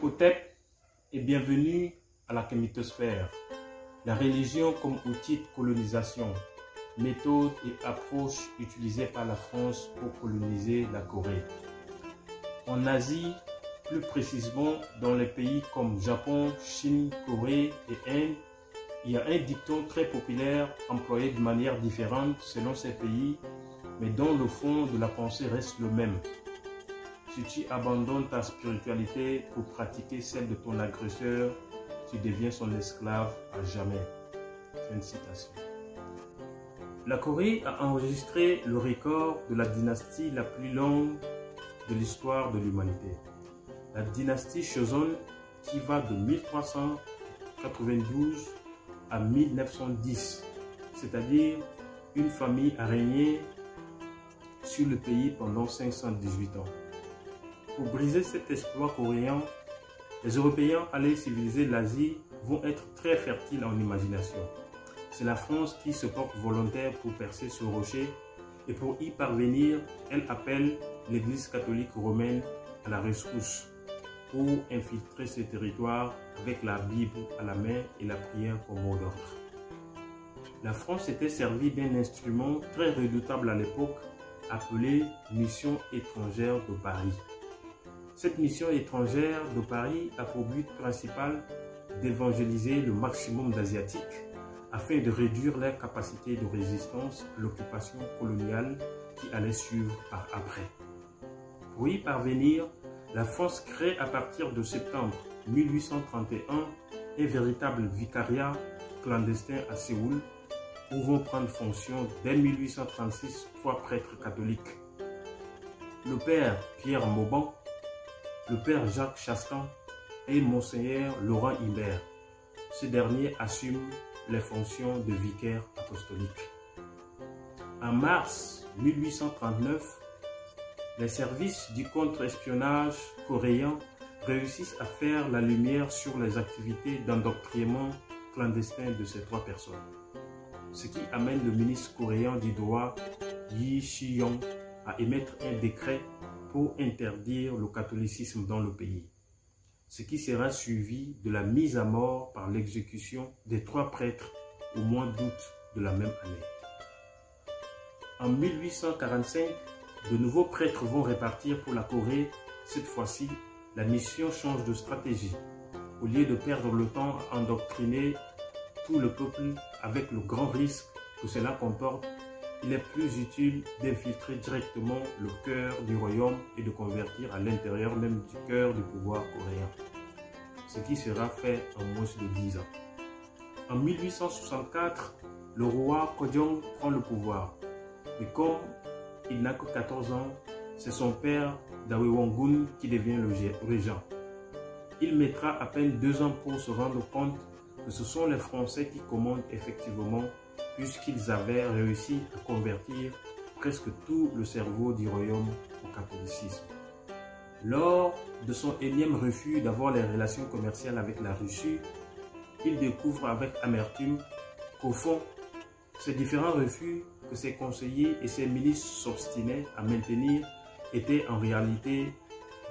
Hotep est bienvenue à la kémitosphère. La religion comme outil de colonisation, méthode et approche utilisée par la France pour coloniser la Corée. En Asie, plus précisément dans les pays comme Japon, Chine, Corée et Inde, il y a un dicton très populaire employé de manière différente selon ces pays, mais dont le fond de la pensée reste le même. Si tu abandonnes ta spiritualité pour pratiquer celle de ton agresseur, tu deviens son esclave à jamais. Fin de citation. La Corée a enregistré le record de la dynastie la plus longue de l'histoire de l'humanité. La dynastie Joseon qui va de 1392 à 1910, c'est-à-dire une famille a régné sur le pays pendant 518 ans. Pour briser cet exploit coréen, les Européens allés civiliser l'Asie vont être très fertiles en imagination. C'est la France qui se porte volontaire pour percer ce rocher et pour y parvenir, elle appelle l'Église catholique romaine à la rescousse pour infiltrer ces territoires avec la Bible à la main et la prière comme mot d'ordre. La France était servie d'un instrument très redoutable à l'époque appelé Mission étrangère de Paris. Cette mission étrangère de Paris a pour but principal d'évangéliser le maximum d'Asiatiques afin de réduire leur capacité de résistance à l'occupation coloniale qui allait suivre par après. Pour y parvenir, la France crée à partir de septembre 1831 un véritable vicariat clandestin à Séoul où vont prendre fonction dès 1836 trois prêtres catholiques. Le père Pierre Mauban, le père Jacques Chastan et Monseigneur Laurent Imbert. Ce dernier assume les fonctions de vicaire apostolique. En mars 1839, les services du contre-espionnage coréen réussissent à faire la lumière sur les activités d'endoctrinement clandestin de ces trois personnes. Ce qui amène le ministre coréen du droit, Yi Shi-yong, à émettre un décret pour interdire le catholicisme dans le pays, ce qui sera suivi de la mise à mort par l'exécution des trois prêtres au mois d'août de la même année. En 1845, de nouveaux prêtres vont répartir pour la Corée. Cette fois-ci, la mission change de stratégie. Au lieu de perdre le temps à endoctriner tout le peuple avec le grand risque que cela comporte, il est plus utile d'infiltrer directement le cœur du royaume et de convertir à l'intérieur même du cœur du pouvoir coréen, ce qui sera fait en moins de 10 ans. En 1864, le roi Kojong prend le pouvoir, mais comme il n'a que 14 ans, c'est son père Dawe Wongun qui devient le régent. Il mettra à peine 2 ans pour se rendre compte que ce sont les Français qui commandent effectivement, puisqu'ils avaient réussi à convertir presque tout le cerveau du royaume au catholicisme. Lors de son énième refus d'avoir les relations commerciales avec la Russie, il découvre avec amertume qu'au fond, ces différents refus que ses conseillers et ses ministres s'obstinaient à maintenir étaient en réalité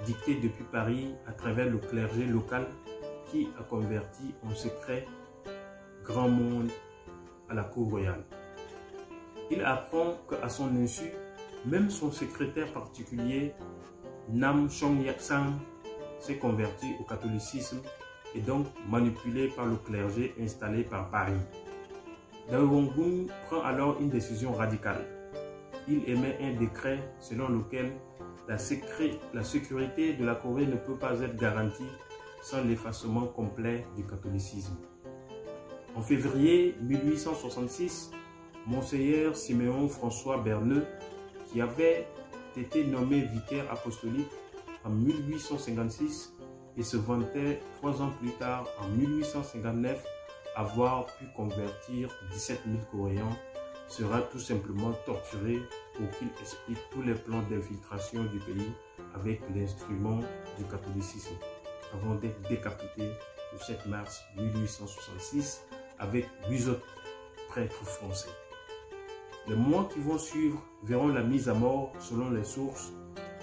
dictés depuis Paris à travers le clergé local qui a converti en secret grand monde à la cour royale. Il apprend qu'à son insu, même son secrétaire particulier, Nam Chong-Yak-sang, s'est converti au catholicisme et donc manipulé par le clergé installé par Paris. Dawe Wongun prend alors une décision radicale. Il émet un décret selon lequel la sécurité de la Corée ne peut pas être garantie sans l'effacement complet du catholicisme. En février 1866, Monseigneur Siméon François Berneux, qui avait été nommé vicaire apostolique en 1856 et se vantait 3 ans plus tard, en 1859, avoir pu convertir 17 000 Coréens, sera tout simplement torturé pour qu'il explique tous les plans d'infiltration du pays avec l'instrument du catholicisme, avant d'être décapité le 7 mars 1866 avec 8 autres prêtres français. Les mois qui vont suivre verront la mise à mort, selon les sources,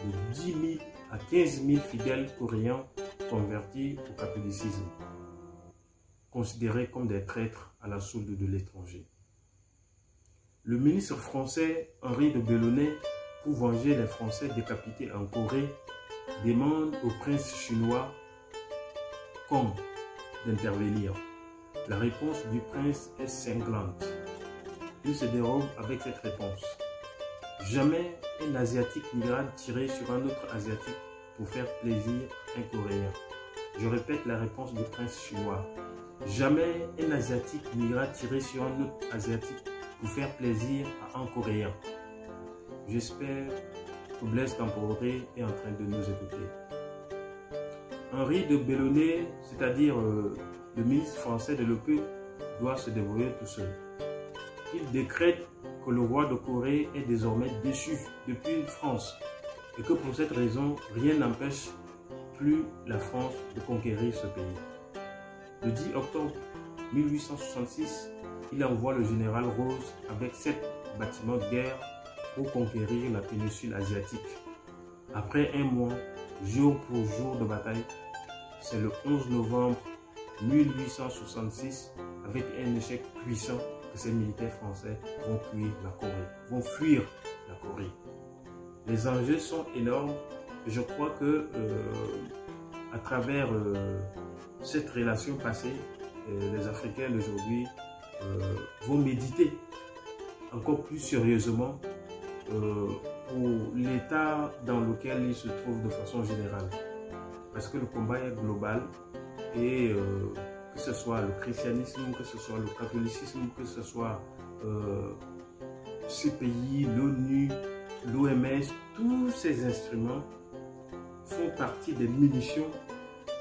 de 10 000 à 15 000 fidèles coréens convertis au catholicisme, considérés comme des traîtres à la solde de l'étranger. Le ministre français Henri de Bellonnet, pour venger les Français décapités en Corée, demande au prince chinois Kong d'intervenir. La réponse du prince est cinglante. Il se dérobe avec cette réponse. Jamais un Asiatique n'ira tirer sur un autre Asiatique pour faire plaisir à un Coréen. Je répète la réponse du prince chinois. Jamais un Asiatique n'ira tirer sur un autre Asiatique pour faire plaisir à un Coréen. J'espère que Blaise Compaoré est en train de nous écouter. Henri de Bellonnet, c'est-à-dire le ministre français de l'OPE, doit se débrouiller tout seul. Il décrète que le roi de Corée est désormais déchu depuis France et que pour cette raison, rien n'empêche plus la France de conquérir ce pays. Le 10 octobre 1866, il envoie le général Rose avec 7 bâtiments de guerre pour conquérir la péninsule asiatique. Après un mois, jour pour jour de bataille, c'est le 11 novembre 1866, avec un échec puissant, que ces militaires français vont fuir la Corée. Les enjeux sont énormes et je crois que à travers cette relation passée, les Africains d'aujourd'hui vont méditer encore plus sérieusement pour l'état dans lequel ils se trouvent de façon générale. Parce que le combat est global et que ce soit le christianisme, que ce soit le catholicisme, que ce soit ces pays, l'ONU, l'OMS, tous ces instruments font partie des munitions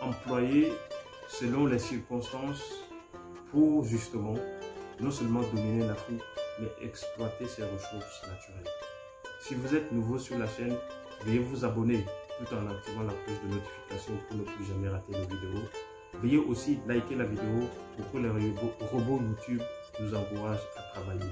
employées selon les circonstances pour justement non seulement dominer l'Afrique, mais exploiter ses ressources naturelles. Si vous êtes nouveau sur la chaîne, veuillez vous abonner tout en activant la cloche de notification pour ne plus jamais rater nos vidéos. Veuillez aussi liker la vidéo pour que les robots YouTube nous encouragent à travailler.